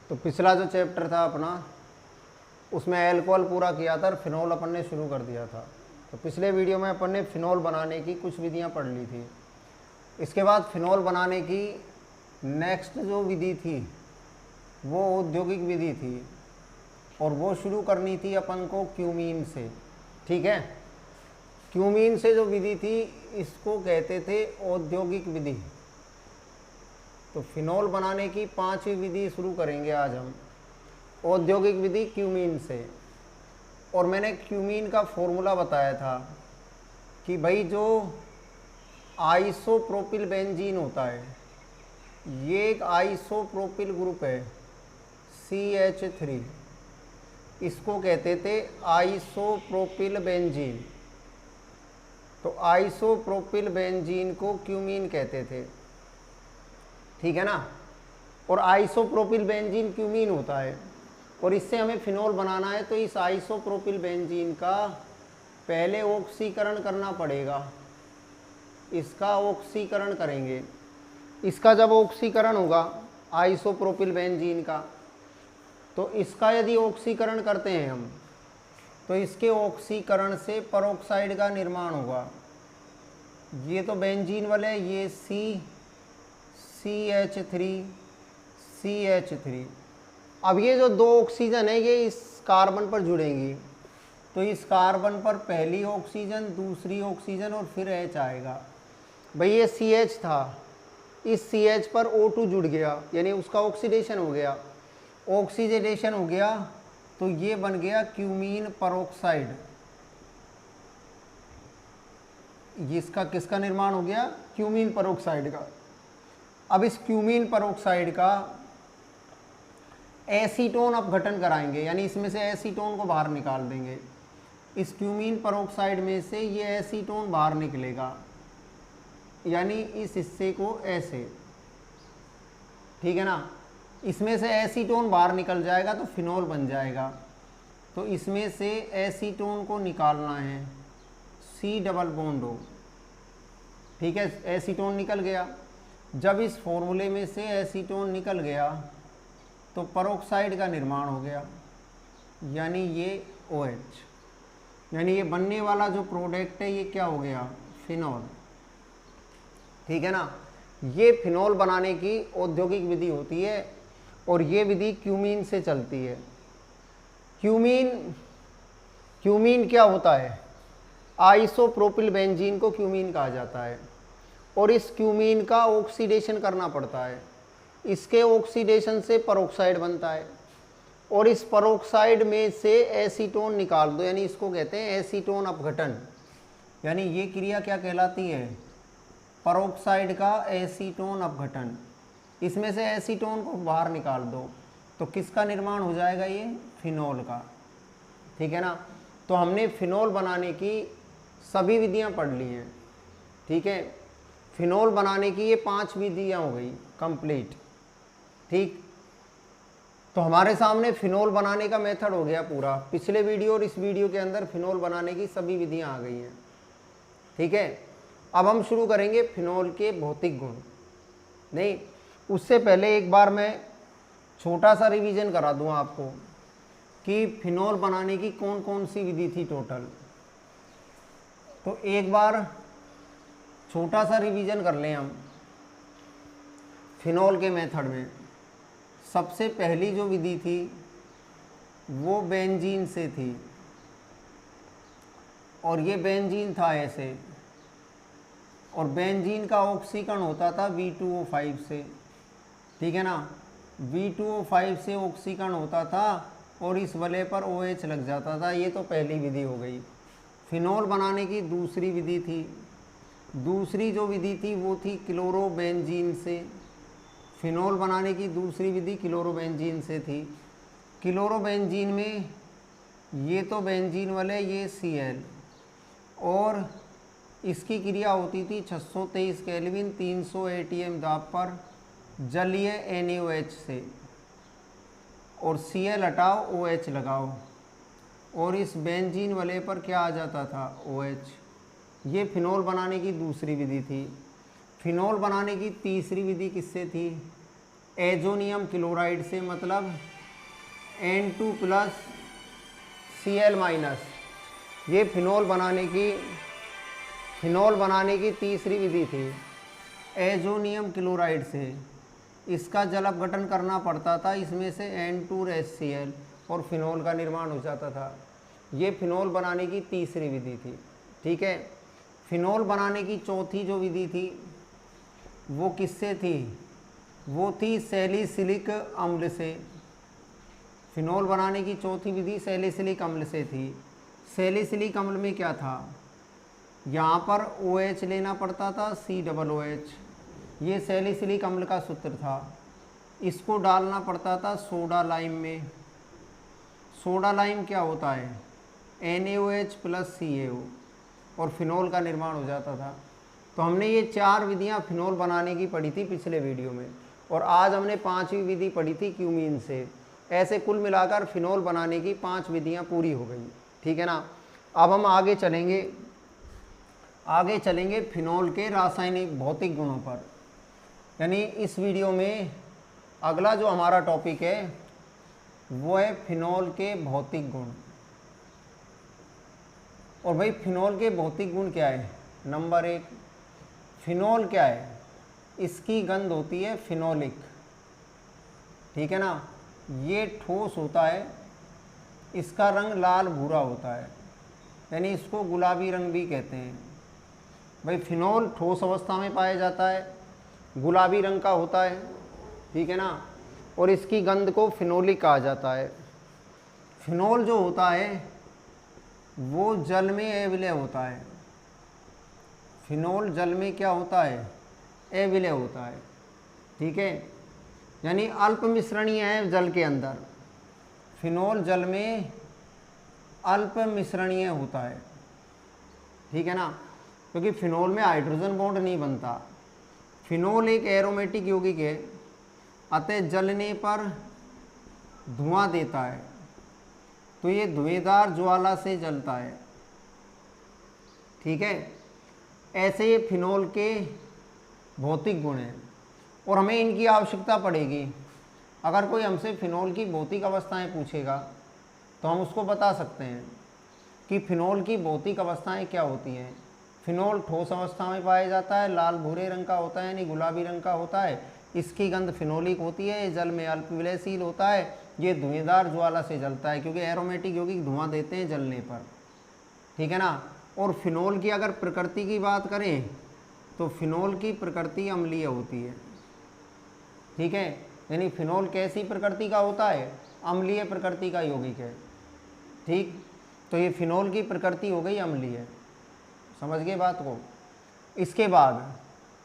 तो पिछला जो चैप्टर था अपना, उसमें एल्कोहल पूरा किया था और फिनॉल अपन ने शुरू कर दिया था। तो पिछले वीडियो में अपन ने फिनॉल बनाने की कुछ विधियां पढ़ ली थी। इसके बाद फिनॉल बनाने की नेक्स्ट जो विधि थी वो औद्योगिक विधि थी, और वो शुरू करनी थी अपन को क्यूमीन से। ठीक है, क्यूमीन से जो विधि थी इसको कहते थे औद्योगिक विधि। तो फिनॉल बनाने की 5वीं विधि शुरू करेंगे आज हम, औद्योगिक विधि क्यूमीन से। और मैंने क्यूमीन का फॉर्मूला बताया था कि भाई जो आइसोप्रोपिल बेंजीन होता है, ये एक आइसोप्रोपिल ग्रुप है CH3, इसको कहते थे आइसोप्रोपिल बेंजीन। तो आइसोप्रोपिल बेंजीन को क्यूमीन कहते थे, ठीक है ना। और आइसोप्रोपिल बेंजीन क्यूमीन होता है, और इससे हमें फिनॉल बनाना है। तो इस आइसोप्रोपिल बेंजीन का पहले ऑक्सीकरण करना पड़ेगा, इसका ऑक्सीकरण करेंगे। इसका जब ऑक्सीकरण होगा आइसोप्रोपिल बेंजीन का, तो इसका यदि ऑक्सीकरण करते हैं हम, तो इसके ऑक्सीकरण से पेरोक्साइड का निर्माण होगा। ये तो बेंजीन वाले, ये CH3। अब ये जो 2 ऑक्सीजन है ये इस कार्बन पर जुड़ेंगी, तो इस कार्बन पर पहली ऑक्सीजन, दूसरी ऑक्सीजन और फिर H आएगा। भाई ये CH था, इस CH पर O2 जुड़ गया, यानी उसका ऑक्सीडेशन हो गया। ऑक्सीडेशन हो गया तो ये बन गया क्यूमीन पेरोक्साइड। इसका किसका निर्माण हो गया? क्यूमीन पेरोक्साइड का। अब इस क्यूमीन पेरोक्साइड का एसीटोन अपघटन कराएंगे, यानी इसमें से एसीटोन को बाहर निकाल देंगे। इस क्यूमीन पेरोक्साइड में से ये एसीटोन बाहर निकलेगा, यानी इस हिस्से को ऐसे, ठीक है ना। इसमें से एसीटोन बाहर निकल जाएगा तो फिनॉल बन जाएगा। तो इसमें से एसीटोन को निकालना है, C डबल बॉन्ड O, ठीक है। एसीटोन निकल गया। जब इस फॉर्मूले में से एसीटोन निकल गया तो पेरोक्साइड का निर्माण हो गया, यानी ये OH, यानी ये बनने वाला जो प्रोडक्ट है ये क्या हो गया? फिनॉल, ठीक है ना। ये फिनॉल बनाने की औद्योगिक विधि होती है, और ये विधि क्यूमीन से चलती है। क्यूमीन क्या होता है? आइसोप्रोपिल बेंजीन को क्यूमीन कहा जाता है, और इस क्यूमीन का ऑक्सीडेशन करना पड़ता है। इसके ऑक्सीडेशन से पेरोक्साइड बनता है, और इस पेरोक्साइड में से एसीटोन निकाल दो, यानी इसको कहते हैं एसीटोन अपघटन। यानी ये क्रिया क्या कहलाती है? पेरोक्साइड का एसीटोन अपघटन। इसमें से एसीटोन को बाहर निकाल दो तो किसका निर्माण हो जाएगा? ये फिनॉल का, ठीक है ना। तो हमने फिनॉल बनाने की सभी विधियां पढ़ ली हैं, ठीक है। फिनॉल बनाने की ये 5 विधियां हो गई कंप्लीट, ठीक। तो हमारे सामने फिनॉल बनाने का मेथड हो गया पूरा। पिछले वीडियो और इस वीडियो के अंदर फिनॉल बनाने की सभी विधियां आ गई हैं, ठीक है। अब हम शुरू करेंगे फिनॉल के भौतिक गुण। नहीं, उससे पहले एक बार मैं छोटा सा रिवीजन करा दूं आपको कि फिनॉल बनाने की कौन कौन सी विधि थी टोटल। तो एक बार छोटा सा रिवीजन कर लें हम फिनॉल के मेथड में। सबसे पहली जो विधि थी वो बेंजीन से थी, और ये बेंजीन था ऐसे, और बेंजीन का ऑक्सीकरण होता था V2O5 से, ठीक है ना। V2O5 से ऑक्सीकरण होता था और इस वलय पर OH लग जाता था। ये तो पहली विधि हो गई। फिनॉल बनाने की दूसरी विधि थी। दूसरी जो विधि थी वो थी क्लोरोबेंजीन से। फिनॉल बनाने की दूसरी विधि क्लोरोबेंजीन से थी। क्लोरोबेंजीन में ये तो बेंजीन वाले, ये Cl, और इसकी क्रिया होती थी 623 केल्विन 300 ATM दाब पर जलीय NaOH से, और Cl हटाओ OH लगाओ, और इस बेंजीन वाले पर क्या आ जाता था? OH। ये फिनॉल बनाने की दूसरी विधि थी। फिनॉल बनाने की तीसरी विधि किससे थी? एजोनियम क्लोराइड से मतलब N2 प्लस Cl-। ये फिनोल बनाने की तीसरी विधि थी। एजोनियम क्लोराइड से इसका जल अपघटन करना पड़ता था, इसमें से N2HCl और फिनोल का निर्माण हो जाता था। ये फिनोल बनाने की तीसरी विधि थी। ठीक है, फिनोल बनाने की चौथी जो विधि थी वो किससे थी? वो थी सैलिसिलिक अम्ल से। फिनोल बनाने की चौथी विधि सैलिसिलिक अम्ल से थी। सैलिसिलिक अम्ल में क्या था? यहाँ पर OH लेना पड़ता था, COOH। ये सैलिसिलिक अम्ल का सूत्र था। इसको डालना पड़ता था सोडा लाइम में। सोडा लाइम क्या होता है? NaOH प्लस CaO और फिनोल का निर्माण हो जाता था। तो हमने ये 4 विधियाँ फिनोल बनाने की पढ़ी थी पिछले वीडियो में, और आज हमने 5वीं विधि पढ़ी थी क्यूमीन से। ऐसे कुल मिलाकर फिनोल बनाने की 5 विधियाँ पूरी हो गई। ठीक है ना। अब हम आगे चलेंगे फिनोल के रासायनिक भौतिक गुणों पर। यानी इस वीडियो में अगला जो हमारा टॉपिक है वो है फिनोल के भौतिक गुण। और भाई फिनोल के भौतिक गुण क्या है? नंबर 1, फिनोल क्या है? इसकी गंध होती है फिनोलिक। ठीक है ना। ये ठोस होता है, इसका रंग लाल भूरा होता है, यानी इसको गुलाबी रंग भी कहते हैं। भाई फिनोल ठोस अवस्था में पाया जाता है, गुलाबी रंग का होता है। ठीक है ना। और इसकी गंध को फिनोलिक कहा जाता है। फिनोल जो होता है वो जल में अविलय होता है। फिनोल जल में क्या होता है? अविलय होता है। ठीक है, यानी अल्प मिश्रणीय है जल के अंदर। फिनोल जल में अल्प मिश्रणीय होता है। ठीक है ना, क्योंकि फिनोल में हाइड्रोजन बॉन्ड नहीं बनता। फिनोल एक एरोमेटिक यौगिक है, अतः जलने पर धुआं देता है, तो ये धुएंदार ज्वाला से जलता है। ठीक है, ऐसे ये फिनोल के भौतिक गुण हैं और हमें इनकी आवश्यकता पड़ेगी। अगर कोई हमसे फिनोल की भौतिक अवस्थाएं पूछेगा तो हम उसको बता सकते हैं कि फिनोल की भौतिक अवस्थाएं क्या होती हैं। फिनोल ठोस अवस्था में पाया जाता है, लाल भूरे रंग का होता है, यानी गुलाबी रंग का होता है। इसकी गंध फिनोलिक होती है, ये जल में अल्प विलयशील होता है, ये धुएंदार ज्वाला से जलता है, क्योंकि एरोमेटिक यौगिक धुआं देते हैं जलने पर। ठीक है ना। और फिनोल की अगर प्रकृति की बात करें तो फिनोल की प्रकृति अम्लीय होती है। ठीक है, यानी फिनोल कैसी प्रकृति का होता है? अम्लीय प्रकृति का यौगिक है। ठीक, तो ये फिनोल की प्रकृति हो गई अम्लीय। समझ गए बात को। इसके बाद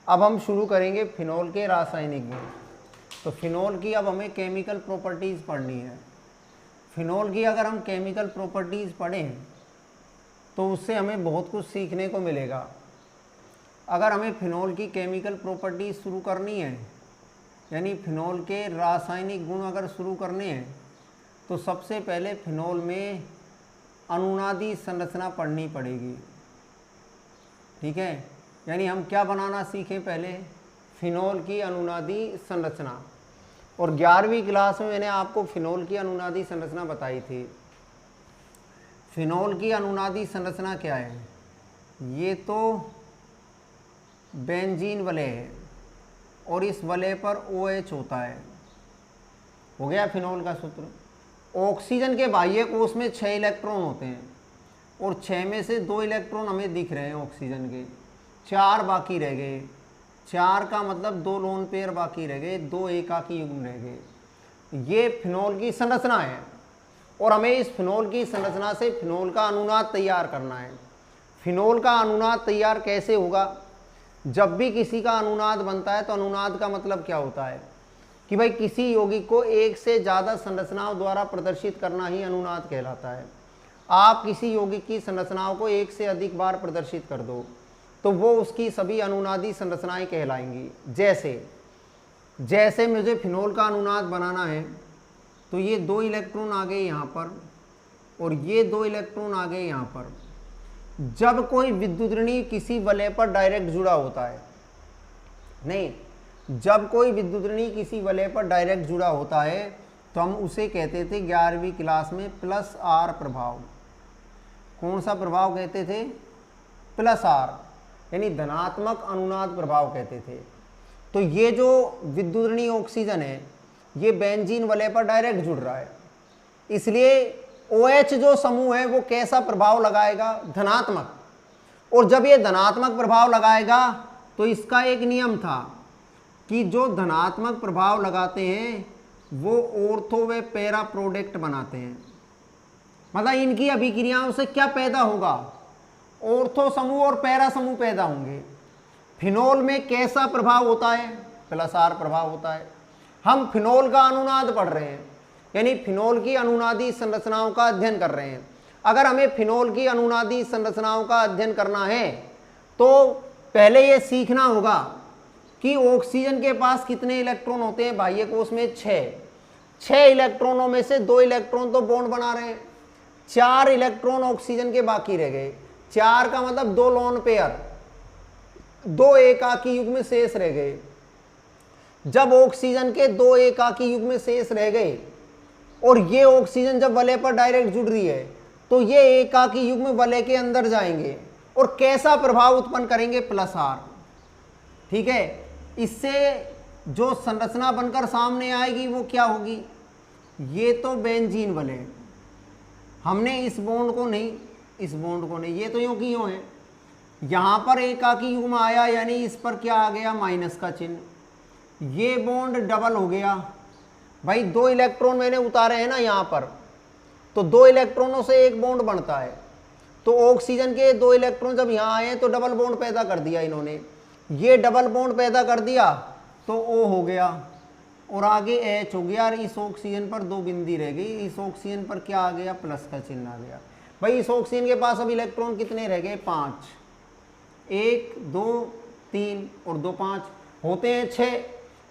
अब हम शुरू करेंगे फिनोल के रासायनिक गुण। तो फिनोल की अब हमें केमिकल प्रॉपर्टीज़ पढ़नी है। फिनोल की अगर हम केमिकल प्रॉपर्टीज़ पढ़ें तो उससे हमें बहुत कुछ सीखने को मिलेगा। अगर हमें फिनोल की केमिकल प्रॉपर्टीज़ शुरू करनी है, यानी फिनोल के रासायनिक गुण अगर शुरू करने हैं, तो सबसे पहले फिनोल में अनुनादी संरचना पढ़नी पड़ेगी। ठीक है, यानी हम क्या बनाना सीखें? पहले फिनोल की अनुनादी संरचना। और 11वीं क्लास में मैंने आपको फिनोल की अनुनादी संरचना बताई थी। फिनोल की अनुनादी संरचना क्या है? ये तो बेंजीन वलय है और इस वलय पर OH होता है। हो गया फिनोल का सूत्र। ऑक्सीजन के बाह्य कोश में 6 इलेक्ट्रॉन होते हैं और 6 में से 2 इलेक्ट्रॉन हमें दिख रहे हैं ऑक्सीजन के, 4 बाकी रह गए। 4 का मतलब 2 लोन पेयर बाकी रह गए, 2 एकाकी युग्म रह गए। ये फिनोल की संरचना है और हमें इस फिनोल की संरचना से फिनोल का अनुनाद तैयार करना है। फिनोल का अनुनाद तैयार कैसे होगा? जब भी किसी का अनुनाद बनता है तो अनुनाद का मतलब क्या होता है कि भाई किसी यौगिक को एक से ज़्यादा संरचनाओं द्वारा प्रदर्शित करना ही अनुनाद कहलाता है। आप किसी यौगिक की संरचनाओं को एक से अधिक बार प्रदर्शित कर दो तो वो उसकी सभी अनुनादी संरचनाएं कहलाएंगी। जैसे मुझे फिनोल का अनुनाद बनाना है तो ये 2 इलेक्ट्रॉन आ गए यहाँ पर और ये 2 इलेक्ट्रॉन आ गए यहाँ पर। जब कोई विद्युत ऋणी किसी वलय पर डायरेक्ट जुड़ा होता है, नहीं, जब कोई विद्युत ऋणी किसी वलय पर डायरेक्ट जुड़ा होता है तो हम उसे कहते थे 11वीं क्लास में प्लस आर प्रभाव। कौन सा प्रभाव कहते थे? प्लस आर, यानी धनात्मक अनुनाद प्रभाव कहते थे। तो ये जो विद्युत ऋणी ऑक्सीजन है ये बेंजीन वलय पर डायरेक्ट जुड़ रहा है, इसलिए OH जो समूह है वो कैसा प्रभाव लगाएगा? धनात्मक। और जब ये धनात्मक प्रभाव लगाएगा तो इसका एक नियम था कि जो धनात्मक प्रभाव लगाते हैं वो ऑर्थो व पैरा प्रोडक्ट बनाते हैं। मतलब इनकी अभिक्रियाओं से क्या पैदा होगा? ऑर्थो समूह और पैरा समूह पैदा होंगे। फिनोल में कैसा प्रभाव होता है? प्लस आर प्रभाव होता है। हम फिनोल का अनुनाद पढ़ रहे हैं, यानी फिनोल की अनुनादी संरचनाओं का अध्ययन कर रहे हैं। अगर हमें फिनोल की अनुनादी संरचनाओं का अध्ययन करना है तो पहले ये सीखना होगा कि ऑक्सीजन के पास कितने इलेक्ट्रॉन होते हैं। बाह्य कोश में 6 इलेक्ट्रॉनों में से 2 इलेक्ट्रॉन तो बॉन्ड बना रहे हैं, 4 इलेक्ट्रॉन ऑक्सीजन के बाकी रह गए। 4 का मतलब 2 लोन पेयर, 2 एकाकी युग्म शेष रह गए। जब ऑक्सीजन के 2 एकाकी युग्म शेष रह गए और ये ऑक्सीजन जब वलय पर डायरेक्ट जुड़ रही है तो ये एकाकी युग्म वलय के अंदर जाएंगे और कैसा प्रभाव उत्पन्न करेंगे? Plus R. ठीक है, इससे जो संरचना बनकर सामने आएगी वो क्या होगी? ये तो बेंजीन वलय, हमने इस बॉन्ड को नहीं, इस बॉन्ड को नहीं, ये तो यूं की यूं है। यहाँ पर एकाकी युग्म आया यानी इस पर क्या आ गया? माइनस का चिन्ह। ये बॉन्ड डबल हो गया। भाई 2 इलेक्ट्रॉन मैंने उतारे हैं ना यहाँ पर, तो 2 इलेक्ट्रॉनों से एक बॉन्ड बनता है। तो ऑक्सीजन के 2 इलेक्ट्रॉन जब यहाँ आए तो डबल बॉन्ड पैदा कर दिया इन्होंने। ये डबल बॉन्ड पैदा कर दिया तो O हो गया और आगे H हो गया और इस ऑक्सीजन पर 2 बिंदी रह गई। इस ऑक्सीजन पर क्या आ गया? प्लस का चिन्ह आ गया। भाई इस ऑक्सीजन के पास अब इलेक्ट्रॉन कितने रह गए? 5। 1 2 3 और 2 5 होते हैं 6।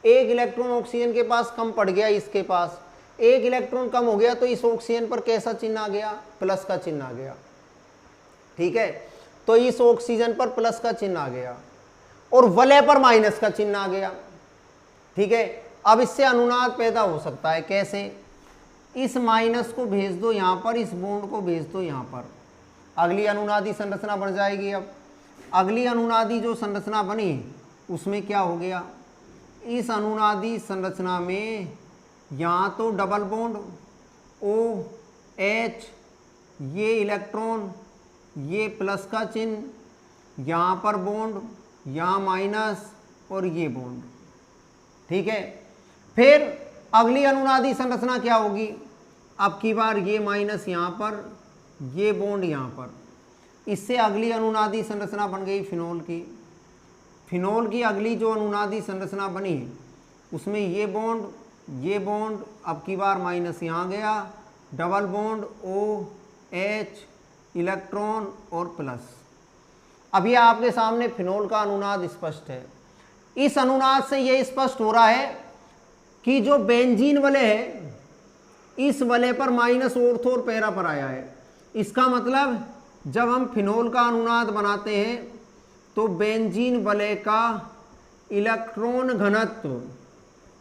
एक इलेक्ट्रॉन ऑक्सीजन के पास कम पड़ गया, इसके पास एक इलेक्ट्रॉन कम हो गया तो इस ऑक्सीजन पर कैसा चिन्ह आ गया? प्लस का चिन्ह आ गया। ठीक है, तो इस ऑक्सीजन पर प्लस का चिन्ह आ गया और वलय पर माइनस का चिन्ह आ गया। ठीक है, अब इससे अनुनाद पैदा हो सकता है। कैसे? इस माइनस को भेज दो यहाँ पर, इस बॉन्ड को भेज दो यहाँ पर, अगली अनुनादी संरचना बन जाएगी। अब अगली अनुनादी जो संरचना बनी उसमें क्या हो गया? इस अनुनादी संरचना में यहाँ तो डबल बॉन्ड OH, ये इलेक्ट्रॉन, ये प्लस का चिन्ह, यहाँ पर बॉन्ड, यहाँ माइनस और ये बॉन्ड। ठीक है, फिर अगली अनुनादी संरचना क्या होगी? अब की बार ये माइनस यहाँ पर, ये बॉन्ड यहाँ पर, इससे अगली अनुनादी संरचना बन गई फिनोल की। फिनोल की अगली जो अनुनादी संरचना बनी उसमें ये बॉन्ड, अब की बार माइनस यहाँ गया, डबल बॉन्ड OH, इलेक्ट्रॉन और प्लस। अभी आपके सामने फिनोल का अनुनाद स्पष्ट है। इस अनुनाद से यह स्पष्ट हो रहा है कि जो बेंजीन वलय है इस वलय पर माइनस ऑर्थो और पैरा पर आया है। इसका मतलब जब हम फिनोल का अनुनाद बनाते हैं तो बेंजीन वलय का इलेक्ट्रॉन घनत्व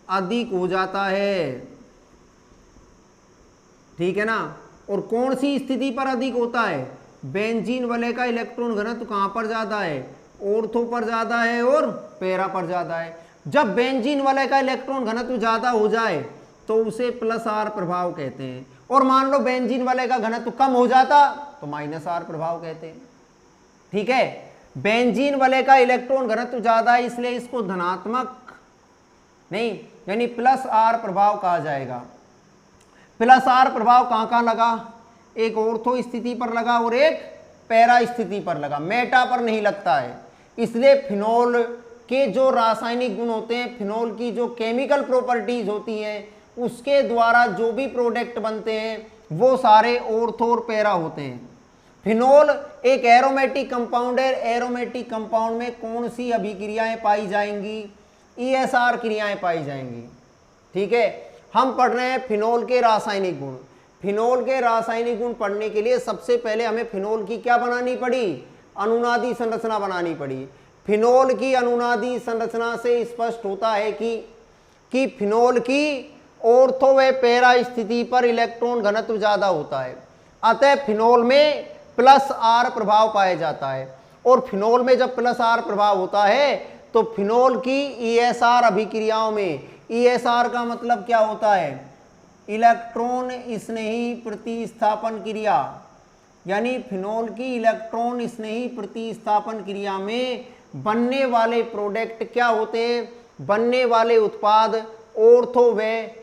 अधिक हो जाता है। ठीक है ना? और कौन सी स्थिति पर अधिक होता है? बेंजीन वलय का इलेक्ट्रॉन घनत्व कहाँ पर ज़्यादा है? ऑर्थो पर ज़्यादा है और पैरा पर ज़्यादा है। जब बेंजीन वलय का इलेक्ट्रॉन घनत्व ज़्यादा हो जाए तो उसे प्लस आर प्रभाव कहते हैं, और मान लो बेंजीन वलय का घनत्व कम हो जाता तो माइनस आर प्रभाव कहते हैं। ठीक है, बेंजीन वलय का इलेक्ट्रॉन घनत्व ज़्यादा है इसलिए इसको धनात्मक नहीं यानी प्लस आर प्रभाव कहा जाएगा। प्लस आर प्रभाव कहाँ कहाँ लगा? एक ऑर्थो स्थिति पर लगा और एक पैरा स्थिति पर लगा, मेटा पर नहीं लगता है। इसलिए फिनोल के जो रासायनिक गुण होते हैं, फिनोल की जो केमिकल प्रॉपर्टीज होती हैं, उसके द्वारा जो भी प्रोडक्ट बनते हैं वो सारे ऑर्थो और पैरा होते हैं। फिनोल एक एरोमेटिक कंपाउंड है। एरोमेटिक कंपाउंड में कौन सी अभिक्रियाएं पाई जाएंगी? ESR क्रियाएं पाई जाएंगी। ठीक है, हम पढ़ रहे हैं फिनोल के रासायनिक गुण। फिनोल के रासायनिक गुण पढ़ने के लिए सबसे पहले हमें फिनोल की क्या बनानी पड़ी? अनुनादी संरचना बनानी पड़ी। फिनोल की अनुनादी संरचना से स्पष्ट होता है कि फिनोल की ऑर्थो व पैरा स्थिति पर इलेक्ट्रॉन घनत्व ज्यादा होता है, अतः फिनोल में प्लस आर प्रभाव पाया जाता है। और फिनोल में जब प्लस आर प्रभाव होता है तो फिनोल की ईएसआर अभिक्रियाओं में, ईएसआर का मतलब क्या होता है, इलेक्ट्रॉन स्नेही प्रतिस्थापन क्रिया, यानी फिनोल की इलेक्ट्रॉन स्नेही प्रतिस्थापन क्रिया में बनने वाले प्रोडक्ट क्या होते हैं, बनने वाले उत्पाद ऑर्थो व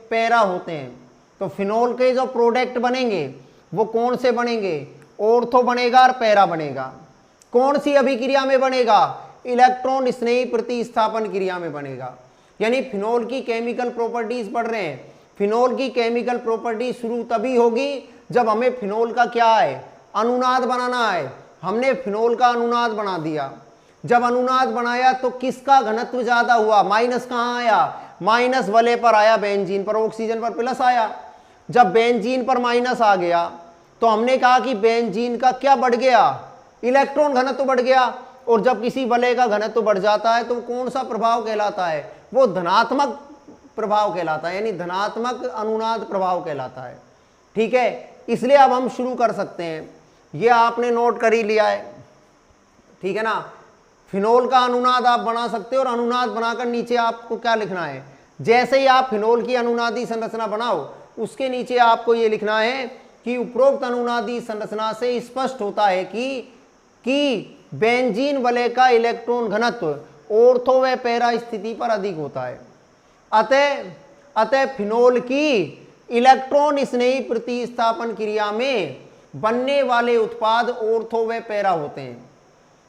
पैरा होते हैं। तो फिनोल के जो प्रोडक्ट बनेंगे वो कौन से बनेंगे, ऑर्थो बनेगा और पैरा बनेगा। कौन सी अभिक्रिया में बनेगा, इलेक्ट्रॉन स्नेही प्रतिस्थापन क्रिया में बनेगा। यानी फिनोल की केमिकल प्रॉपर्टीज पढ़ रहे हैं, फिनोल की केमिकल प्रॉपर्टी शुरू तभी होगी जब हमें फिनोल का क्या है, अनुनाद बनाना है। हमने फिनोल का अनुनाद बना दिया, जब अनुनाद बनाया तो किसका घनत्व ज्यादा हुआ, माइनस कहाँ आया, माइनस वाले पर आया, बेंजीन पर, ऑक्सीजन पर प्लस आया। जब बेंजीन पर माइनस आ गया तो हमने कहा कि बेंजीन का क्या बढ़ गया, इलेक्ट्रॉन घनत्व बढ़ गया। और जब किसी वलय का घनत्व बढ़ जाता है तो कौन सा प्रभाव कहलाता है, वो धनात्मक प्रभाव कहलाता है, यानी धनात्मक अनुनाद प्रभाव कहलाता है। ठीक है, इसलिए अब हम शुरू कर सकते हैं। ये आपने नोट कर ही लिया है, ठीक है ना। फिनोल का अनुनाद आप बना सकते हो और अनुनाद बनाकर नीचे आपको क्या लिखना है, जैसे ही आप फिनोल की अनुनादी संरचना बनाओ उसके नीचे आपको ये लिखना है कि उपरोक्त अनुनादी संरचना से स्पष्ट होता है कि बेंजीन वलय का इलेक्ट्रॉन घनत्व ऑर्थो व पैरा स्थिति पर अधिक होता है। अतः फिनोल की इलेक्ट्रॉन स्नेही प्रतिस्थापन क्रिया में बनने वाले उत्पाद ऑर्थो व पैरा होते हैं।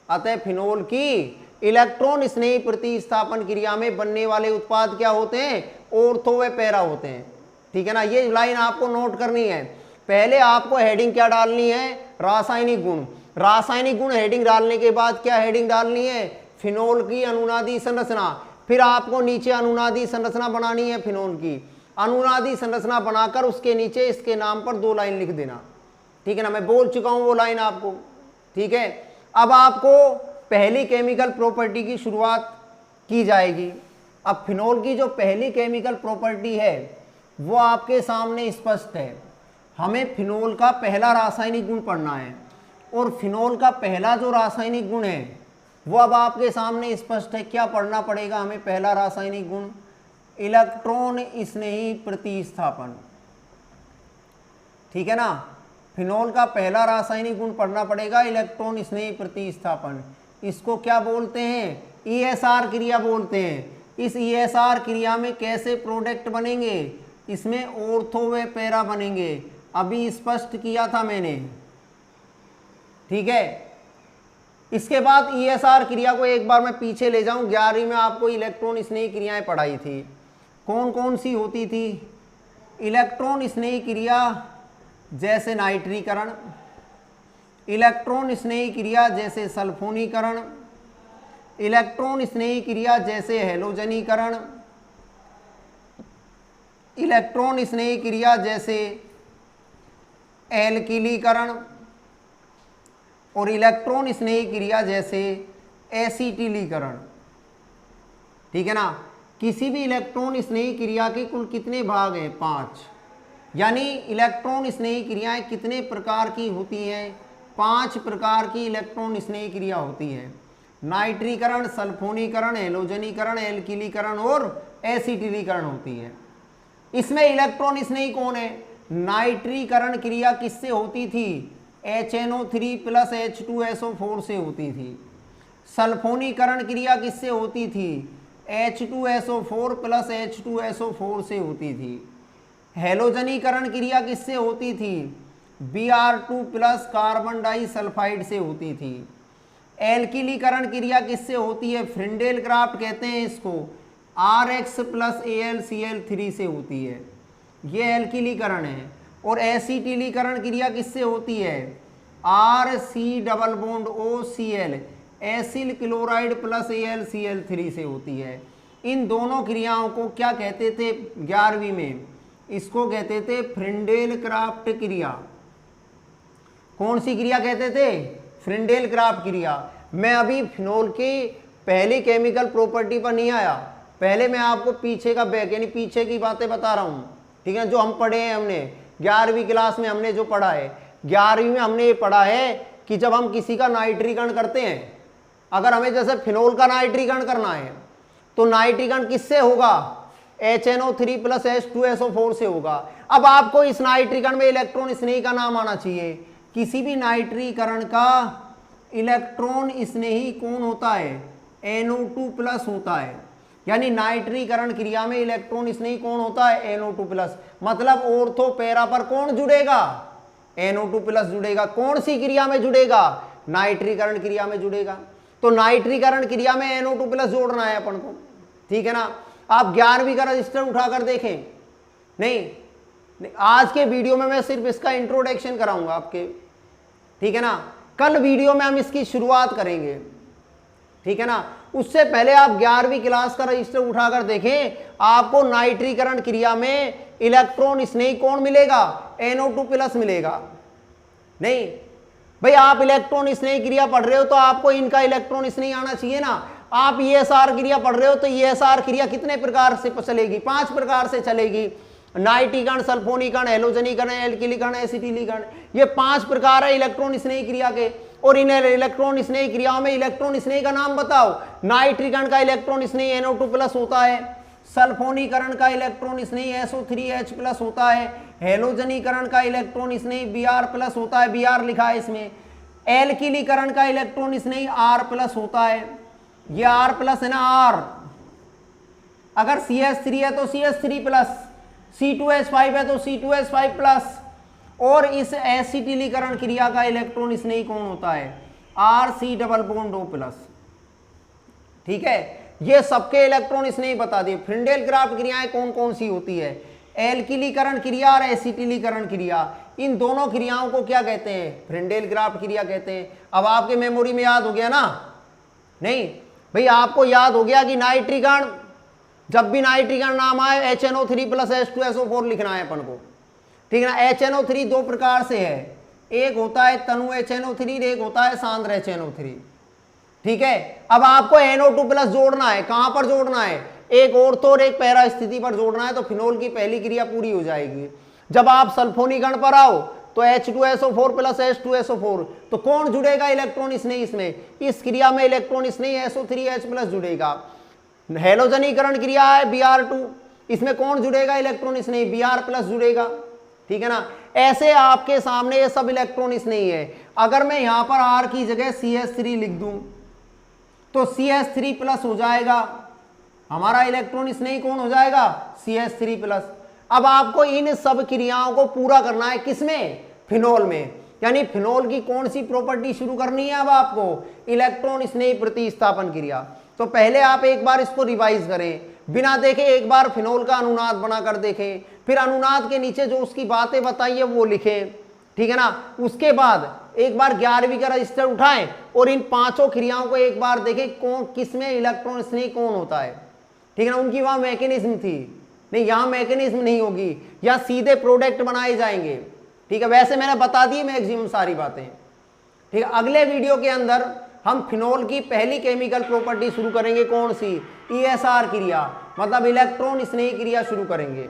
अतः फिनोल की इलेक्ट्रॉन स्नेही प्रतिस्थापन क्रिया में बनने वाले उत्पाद क्या होते हैं, ऑर्थो व पैरा होते हैं। ठीक है ना, ये लाइन आपको नोट करनी है। पहले आपको हेडिंग क्या डालनी है, रासायनिक गुण। रासायनिक गुण हेडिंग डालने के बाद क्या हेडिंग डालनी है, फिनोल की अनुनादी संरचना। फिर आपको नीचे अनुनादी संरचना बनानी है फिनोल की। अनुनादी संरचना बनाकर उसके नीचे इसके नाम पर 2 लाइन लिख देना। ठीक है ना, मैं बोल चुका हूं वो लाइन आपको। ठीक है, अब आपको पहली केमिकल प्रॉपर्टी की शुरुआत की जाएगी। अब फिनोल की जो पहली केमिकल प्रॉपर्टी है वो आपके सामने स्पष्ट है। हमें फिनोल का पहला रासायनिक गुण पढ़ना है और फिनोल का पहला जो रासायनिक गुण है वो अब आपके सामने स्पष्ट है। क्या पढ़ना पड़ेगा हमें, पहला रासायनिक गुण इलेक्ट्रॉन स्नेही प्रतिस्थापन। ठीक है ना, फिनोल का पहला रासायनिक गुण पढ़ना पड़ेगा इलेक्ट्रॉन स्नेही प्रतिस्थापन। इसको क्या बोलते हैं, ईएसआर क्रिया बोलते हैं। इस ईएसआर क्रिया में कैसे प्रोडक्ट बनेंगे, इसमें ऑर्थो व पैरा बनेंगे। अभी स्पष्ट किया था मैंने। ठीक है, इसके बाद ईएसआर क्रिया को एक बार मैं पीछे ले जाऊं। 11वीं में आपको इलेक्ट्रॉन स्नेही क्रियाएं पढ़ाई थी, कौन कौन सी होती थी, इलेक्ट्रॉन स्नेही क्रिया जैसे नाइट्रीकरण, इलेक्ट्रॉन स्नेही क्रिया जैसे सल्फोनीकरण, इलेक्ट्रॉन स्नेही क्रिया जैसे हैलोजनीकरण, इलेक्ट्रॉन स्नेही क्रिया जैसे एल्किलीकरण और इलेक्ट्रॉन स्नेही क्रिया जैसे एसिटिलीकरण। ठीक है ना, किसी भी इलेक्ट्रॉन स्नेही क्रिया के कुल कितने भाग हैं, 5। यानी इलेक्ट्रॉन स्नेही क्रियाएं कितने प्रकार की होती हैं, 5 प्रकार की इलेक्ट्रॉन स्नेही क्रिया होती है। नाइट्रीकरण, सल्फोनीकरण, हैलोजनीकरण, एल्किलीकरण और एसिटिलीकरण होती है। इसमें इलेक्ट्रॉन स्नेही कौन है, नाइट्रीकरण क्रिया किससे होती थी, HNO3 + H2SO4 से होती थी। सल्फोनीकरण क्रिया किससे होती थी, H2SO4 + H2SO4 से होती थी। हैलोजनीकरण क्रिया किससे होती थी, Br2 + कार्बन डाइसल्फाइड से होती थी। एल्किलीकरण क्रिया किससे होती है, फ्रिंडेल क्राफ्ट कहते हैं इसको, Rx + AlCl3 से होती है। ये एल्किलीकरण है। और एसिटिलीकरण क्रिया किससे होती है, RC≡OCl एसिल क्लोराइड + AlCl3 से होती है। इन दोनों क्रियाओं को क्या कहते थे 11वीं में, इसको कहते थे फ्रिंडेल क्राफ्ट क्रिया। कौन सी क्रिया कहते थे, फ्रिंडेल क्राफ्ट क्रिया। मैं अभी फिनोल के पहली केमिकल प्रॉपर्टी पर नहीं आया, पहले मैं आपको पीछे का बैक यानी पीछे की बातें बता रहा हूँ, ठीक है। जो हम पढ़े हैं, हमने 11वीं क्लास में हमने जो पढ़ा है, 11वीं में हमने ये पढ़ा है कि जब हम किसी का नाइट्रीकरण करते हैं, अगर हमें जैसे फिनोल का नाइट्रीकरण करना है तो नाइट्रीकरण किससे होगा, HNO3 + H2SO4 से होगा। अब आपको इस नाइट्रीकरण में इलेक्ट्रॉन स्नेही का नाम आना चाहिए। किसी भी नाइट्रीकरण का इलेक्ट्रॉन स्नेही कौन होता है, NO2+ होता है। यानी नाइट्रीकरण क्रिया में इलेक्ट्रॉन स्नेही कौन होता है, NO2+। मतलब ऑर्थो पैरा पर कौन जुड़ेगा, NO2+ जुड़ेगा। कौन सी क्रिया में जुड़ेगा, नाइट्रीकरण क्रिया में जुड़ेगा। तो नाइट्रीकरण क्रिया में NO2+ जोड़ना है अपन को, ठीक है ना। आप 11वीं का रजिस्टर उठाकर देखें, नहीं आज के वीडियो में मैं सिर्फ इसका इंट्रोडक्शन कराऊंगा आपके, ठीक है ना। कल वीडियो में हम इसकी शुरुआत करेंगे, ठीक है ना। उससे पहले आप 11वीं क्लास का रजिस्टर उठाकर देखें, आपको नाइट्रीकरण क्रिया में इलेक्ट्रॉन स्नेही कौन मिलेगा, NO2+ मिलेगा। नहीं भाई, आप इलेक्ट्रॉन स्नेही क्रिया पढ़ रहे हो तो आपको इनका इलेक्ट्रॉन स्नेही आना चाहिए ना। आप ESR क्रिया पढ़ रहे हो तो ESR क्रिया कितने प्रकार से चलेगी, 5 प्रकार से चलेगी। नाइट्रीकरण, सल्फोनीकरण, हैलोजनीकरण, एल्किलीकरण, एसिटिलीकरण, ये 5 प्रकार है इलेक्ट्रॉन स्नेही क्रिया के। और इन इलेक्ट्रॉन स्नेही क्रियाओं में इलेक्ट्रॉन स्नेही का नाम बताओ। नाइट्रीकरण का इलेक्ट्रॉन स्नेही NO2+ होता है, सल्फोनीकरण का इलेक्ट्रॉन स्नेही SO3H+ होता है, हैलोजनीकरण का इलेक्ट्रॉन स्नेही Br+ होता है, Br लिखा है इसमें। एल्किलीकरण का इलेक्ट्रॉन स्नेही R+ होता है, ये R+ है ना, R। अगर CH3 है तो CH3+, C2H5 है तो C2H5+। और इस एसिटिलीकरण क्रिया का इलेक्ट्रॉन स्नेही कौन होता है, RC++O+। ठीक है, ये सबके इलेक्ट्रॉन स्नेही बता दिए। फ्रिंडेल-क्राफ्ट क्रियाएं कौन कौन सी होती है, एल्किलीकरण क्रिया और एसिटिलीकरण क्रिया, इन दोनों क्रियाओं को क्या कहते हैं, फ्रिंडेल-क्राफ्ट क्रिया कहते हैं। अब आपके मेमोरी में याद हो गया ना, नहीं भाई आपको याद हो गया कि नाइट्रीकरण, जब भी नाइट्रीकरण नाम आए HNO3 + H2SO4 लिखना है अपन को, ठीक है ना। HNO3 दो प्रकार से है, एक होता है तनु HNO3, एक होता है सांद्र HNO3, ठीक है। अब आपको NO2+ जोड़ना है, कहां पर जोड़ना है, एक ऑर्थो और एक पैरा स्थिति पर जोड़ना है, तो फिनोल की पहली क्रिया पूरी हो जाएगी। जब आप सल्फोनीकरण पर आओ तो H2SO4 + H2SO4, तो कौन जुड़ेगा इलेक्ट्रॉन स्नेही इसमें, इस क्रिया में इलेक्ट्रॉन स्नेही SO3H+ जुड़ेगा। हैलोजनीकरण क्रिया है Br2, इसमें कौन जुड़ेगा इलेक्ट्रॉन स्नेही, Br+ जुड़ेगा, ठीक है ना। ऐसे आपके सामने ये सब इलेक्ट्रॉन स्नेही है। अगर मैं यहां पर R की जगह CH3 लिख दूं तो CH3+ हो जाएगा, हमारा इलेक्ट्रॉन स्नेही कौन हो जाएगा, CH3+। अब आपको इन सब क्रियाओं को पूरा करना है, किसमें, फिनोल में। यानी फिनोल की कौन सी प्रॉपर्टी शुरू करनी है अब आपको, इलेक्ट्रॉन स्नेही प्रतिस्थापन क्रिया। तो पहले आप एक बार इसको रिवाइज करें, बिना देखे एक बार फिनोल का अनुनाद बनाकर देखें, फिर अनुनाद के नीचे जो उसकी बातें बताई है वो लिखें, ठीक है ना। उसके बाद एक बार 11वीं का रजिस्टर उठाएं और इन पांचों क्रियाओं को एक बार देखें, कौन किसमें इलेक्ट्रॉन स्नेही कौन होता है, ठीक है ना। उनकी वहां मैकेनिज्म थी, नहीं यहां मैकेनिज्म नहीं होगी, या सीधे प्रोडक्ट बनाए जाएंगे, ठीक है। वैसे मैंने बता दी मैक्सिमम सारी बातें, ठीक है। अगले वीडियो के अंदर हम फिनोल की पहली केमिकल प्रॉपर्टी शुरू करेंगे, कौन सी, ESR क्रिया, मतलब इलेक्ट्रॉन स्नेही क्रिया शुरू करेंगे।